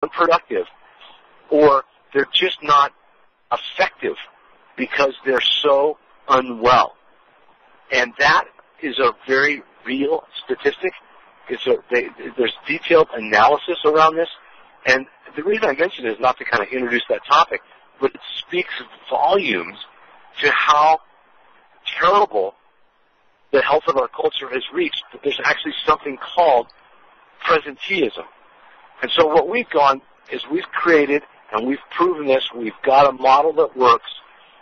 unproductive, or they're just not effective because they're so unwell. And that is a very real statistic. There's detailed analysis around this. And the reason I mention it is not to kind of introduce that topic, but it speaks volumes to how terrible the health of our culture has reached, that there's actually something called presenteeism. And so what we've done is we've created, and we've proven this, we've got a model that works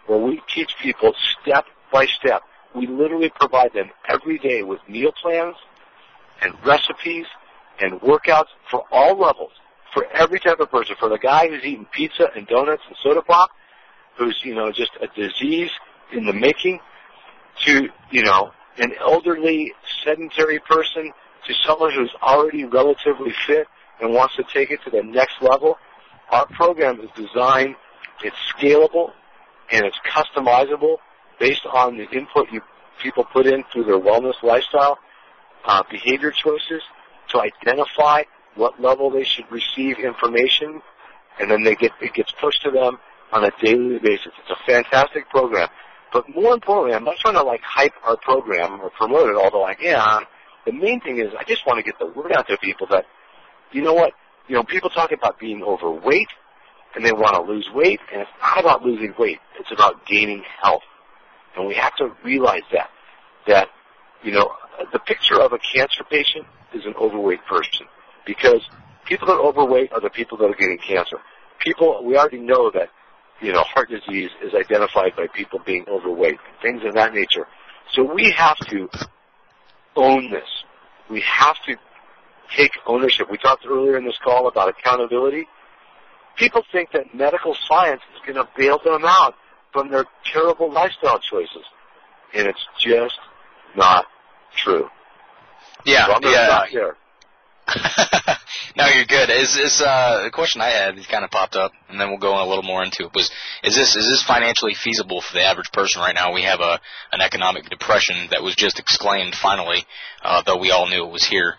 where we teach people step by step. We literally provide them every day with meal plans and recipes and workouts for all levels, for every type of person, for the guy who's eating pizza and donuts and soda pop, who's, just a disease in the making, to, an elderly, sedentary person, to someone who's already relatively fit and wants to take it to the next level. Our program is designed, it's scalable, and it's customizable based on the input people put in through their wellness lifestyle, behavior choices, to identify what level they should receive information, and then it gets pushed to them on a daily basis. It's a fantastic program. But more importantly, I'm not trying to hype our program or promote it, although I am. The main thing is I just want to get the word out to people that, people talk about being overweight and they want to lose weight, and it's not about losing weight. It's about gaining health. And we have to realize that, the picture of a cancer patient is an overweight person, because people that are overweight are the people that are getting cancer. We already know that, heart disease is identified by people being overweight, things of that nature. So we have to own this. We have to take ownership. We talked earlier in this call about accountability. People think that medical science is going to bail them out from their terrible lifestyle choices, and it's just not true. Yeah, so I'm going to stop there. No, you're good. The question I had kind of popped up, and then we'll go a little more into it, was, is this financially feasible for the average person right now? We have an economic depression that was just exclaimed finally, though we all knew it was here.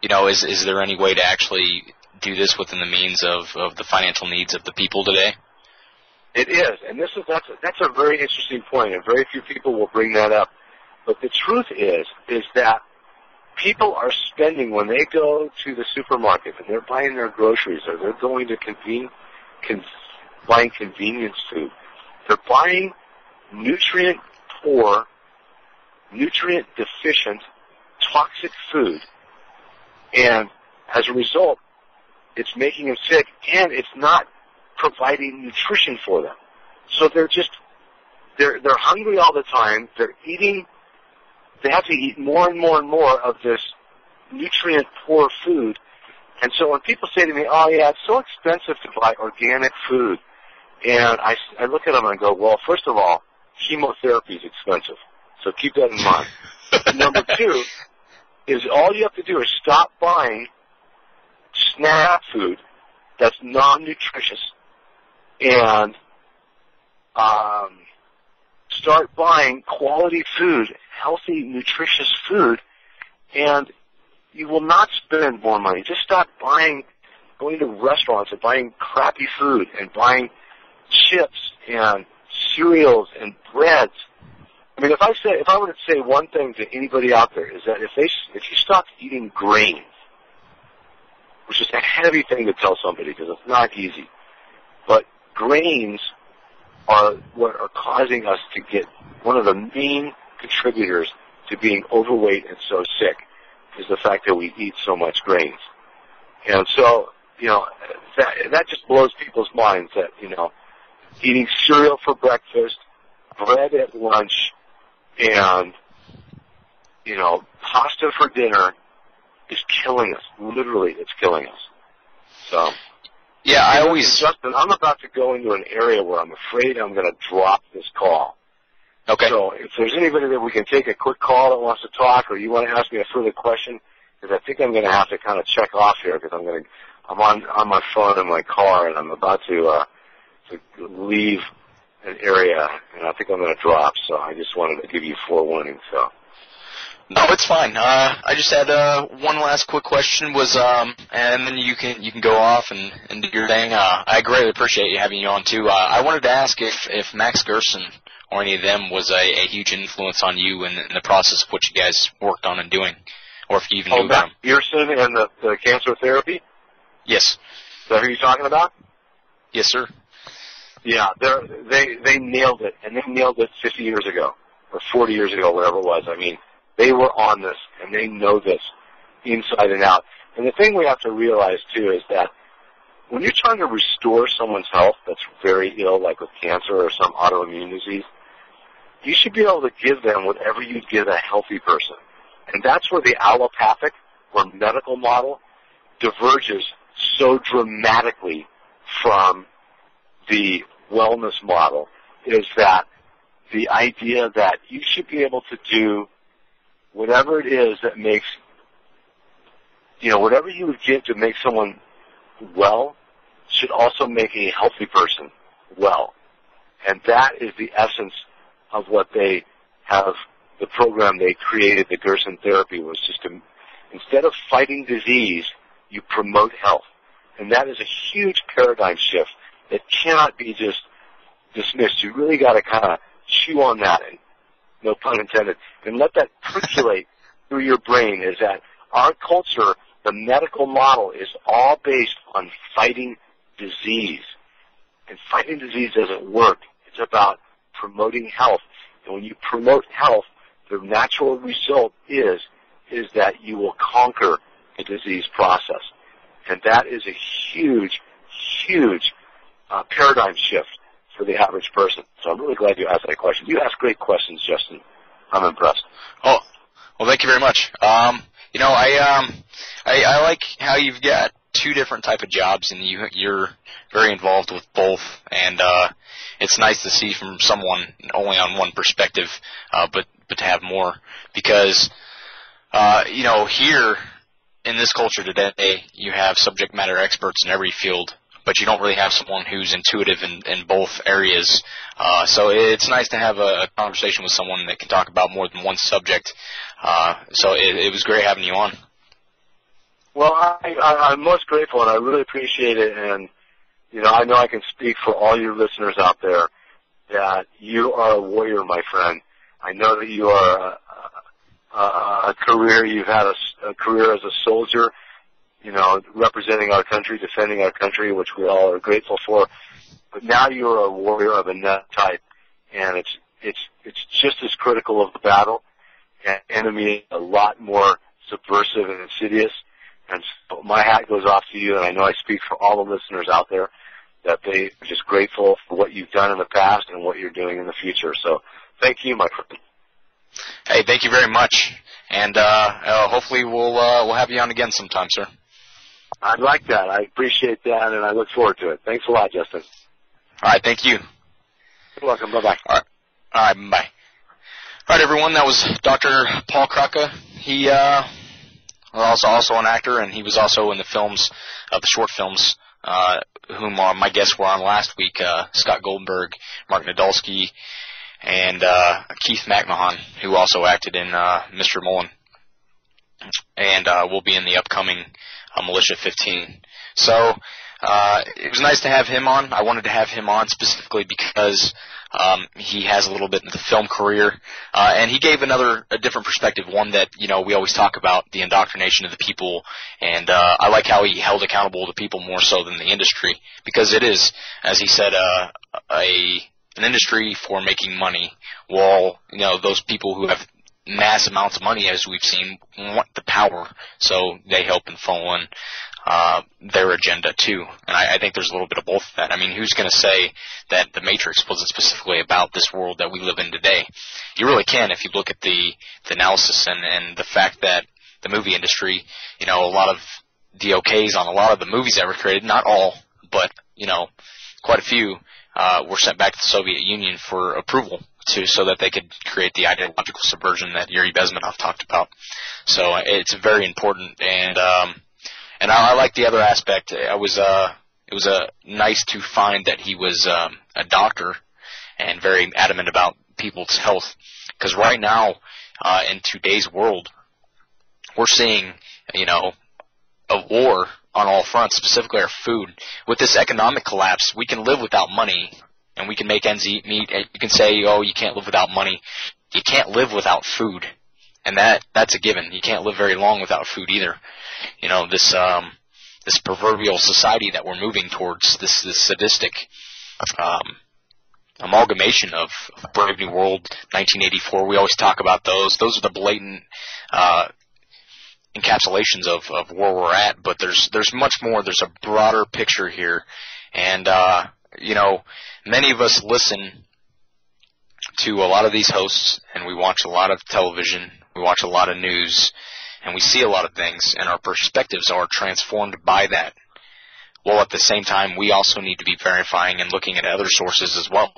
Is there any way to actually do this within the means of the financial needs of the people today? It is, and that's a very interesting point, and very few people will bring that up. But the truth is that people are spending, when they go to the supermarket and they're buying their groceries, or they're going to buying convenience food, they're buying nutrient-poor, nutrient-deficient, toxic food, and as a result, it's making them sick, and it's not providing nutrition for them. So they're hungry all the time. They have to eat more and more and more of this nutrient-poor food. And so when people say to me, oh, yeah, it's so expensive to buy organic food, and I look at them and I go, well, first of all, chemotherapy is expensive, so keep that in mind. And number two is all you have to do is stop buying snack food that's non-nutritious and start buying quality food, healthy, nutritious food, and you will not spend more money. Just stop going to restaurants and buying crappy food and buying chips and cereals and breads. I mean, if I were to say one thing to anybody out there, is that if you stop eating grains, which is a heavy thing to tell somebody because it's not easy, but grains are what are causing us to get one of the main contributors to being overweight and so sick, is the fact that we eat so much grains. And so, that just blows people's minds that, eating cereal for breakfast, bread at lunch, and, pasta for dinner is killing us. Literally, it's killing us. So, yeah, Justin, I'm about to go into an area where I'm afraid I'm going to drop this call. Okay. So if there's anybody that we can take a quick call that wants to talk, or you want to ask me a further question, because I think I'm going to have to kind of check off here, because I'm on my phone in my car, and I'm about to leave an area, and I think I'm going to drop. So I just wanted to give you forewarning. So. No, it's fine. I just had one last quick question and then you can go off and do your thing. I greatly appreciate having you on too. I wanted to ask if Max Gerson or any of them was a huge influence on you in the process of what you guys worked on and doing, or if you even knew about him. Gerson and the cancer therapy? Yes. Is that who you're talking about? Yes, sir. Yeah, they nailed it, and they nailed it 50 years ago, or 40 years ago, whatever it was. I mean, they were on this, and they know this inside and out. And the thing we have to realize, too, is that when you're trying to restore someone's health that's very ill, like with cancer or some autoimmune disease, you should be able to give them whatever you'd give a healthy person. And that's where the allopathic or medical model diverges so dramatically from the wellness model, is that the idea that you should be able to do whatever it is that makes, whatever you would give to make someone well should also make a healthy person well. And that is the essence of what they have, the program they created, the Gerson therapy, was just to, instead of fighting disease, you promote health. And that is a huge paradigm shift that cannot be just dismissed. You really got to kind of chew on that, and no pun intended, and let that percolate through your brain, is that our culture, the medical model, is all based on fighting disease. And fighting disease doesn't work. It's about promoting health. And when you promote health, the natural result is that you will conquer the disease process. And that is a huge, huge paradigm shift for the average person. So I'm really glad you asked that question. You ask great questions, Justin. I'm impressed. Oh, well, thank you very much. I like how you've got two different type of jobs, and you're very involved with both. And it's nice to see from someone only on one perspective, but to have more, because here in this culture today, you have subject matter experts in every field, but you don't really have someone who's intuitive in both areas. So it's nice to have a conversation with someone that can talk about more than one subject. So it was great having you on. Well, I'm most grateful, and I really appreciate it. And, I know I can speak for all your listeners out there that you are a warrior, my friend. I know that you are you've had a career as a soldier, representing our country, defending our country, which we all are grateful for. But now you're a warrior of another type, and it's just as critical of the battle. And enemy a lot more subversive and insidious. And so my hat goes off to you, and I know I speak for all the listeners out there that they are just grateful for what you've done in the past and what you're doing in the future. So thank you, my friend. Hey, thank you very much. And hopefully we'll have you on again sometime, sir. I'd like that. I appreciate that, and I look forward to it. Thanks a lot, Justin. All right, thank you. You're welcome. Bye-bye. All right, bye. All right, everyone, that was Dr. Paul Kratka. He was also an actor, and he was also in the films, the short films, whom my guests were on last week, Scott Goldberg, Mark Nadolsky, and Keith McMahon, who also acted in Mr. Mullen, and will be in the upcoming Militia 15. So it was nice to have him on. I wanted to have him on specifically because he has a little bit of the film career, and he gave a different perspective, one that, we always talk about, the indoctrination of the people, and I like how he held accountable the people more so than the industry, because it is, as he said, an industry for making money, while, those people who have mass amounts of money, as we've seen, want the power, so they help and funnel in their agenda too. And I think there's a little bit of both of that. I mean, who's going to say that The Matrix wasn't specifically about this world that we live in today? You really can if you look at the analysis and the fact that the movie industry, a lot of the okays on a lot of the movies that were created, not all, but, quite a few, were sent back to the Soviet Union for approval so that they could create the ideological subversion that Yuri Bezmenov talked about. So it's very important, and I like the other aspect. It was nice to find that he was a doctor and very adamant about people's health, because right now in today's world. We're seeing, a war on all fronts, specifically our food. With this economic collapse, we can live without money, and we can make ends meet. You can say, oh, you can't live without money. You can't live without food, and that's a given. You can't live very long without food either. This proverbial society that we're moving towards, this sadistic amalgamation of Brave New World, 1984. We always talk about those. Those are the blatant encapsulations of where we're at. But there's much more. There's a broader picture here, and many of us listen to a lot of these hosts, and we watch a lot of television. We watch a lot of news. And we see a lot of things, and our perspectives are transformed by that. Well, at the same time, we also need to be verifying and looking at other sources as well.